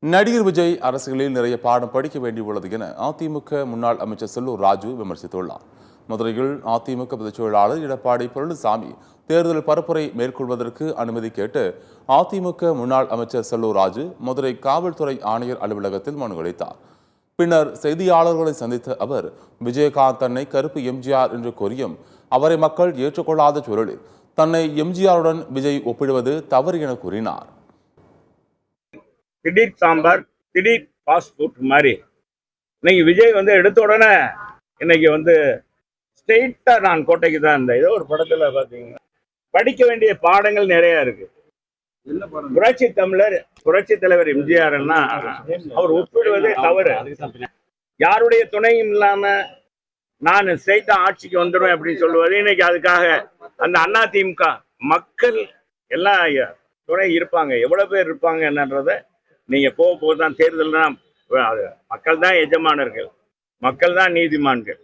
நடிகர் விஜய் அரசியலில் நிறைய பாடம் படிக்க வேண்டியுள்ளது என அதிமுக முன்னாள் அமைச்சர் செல்லூர் ராஜு விமர்சித்துள்ளார். மதுரையில் அதிமுக பொதுச் செயலாளர் எடப்பாடி பழனிசாமி தேர்தல் பரப்புரை மேற்கொள்வதற்கு அனுமதி கேட்டு அதிமுக முன்னாள் அமைச்சர் செல்லூர் ராஜு மதுரை காவல்துறை ஆணையர் அலுவலகத்தில் மனு அளித்தார். பின்னர் செய்தியாளர்களை சந்தித்த அவர் விஜயகாந்த் தன்னை கருப்பு எம்ஜிஆர் என்று கூறியும் அவரை மக்கள் ஏற்றுக்கொள்ளாத சூழலில் தன்னை எம்ஜிஆருடன் விஜய் ஒப்பிடுவது தவறு என கூறினார். திடீர் சாம்பார், திடீர் ஃபாஸ்ட் ஃபுட் மாதிரி இன்னைக்கு விஜய் எடுத்த உடனே இன்னைக்கு ஸ்ட்ரெயிட்டா நான் கோட்டைக்கு தான் இருந்தேன். ஏதோ ஒரு படத்துல பாத்தீங்கன்னா படிக்க வேண்டிய பாடங்கள் நிறைய இருக்கு. புரட்சி தமிழர், புரட்சி தலைவர் எம்ஜிஆர் அவர் ஒப்பிடுவதே தவறு. யாருடைய துணையும் இல்லாம நான் ஸ்ட்ரெயிட்டா ஆட்சிக்கு வந்துடுவேன் அப்படின்னு சொல்லுவது இன்னைக்கு அதுக்காக அந்த அதிமுக மக்கள் எல்லாம் துணை இருப்பாங்க. எவ்வளவு பேர் இருப்பாங்க என்னன்றத நீங்க போக போதான் தேர்தல் தான். மக்கள் தான் எஜமானர்கள், மக்கள் தான் நீதிமான்கள்.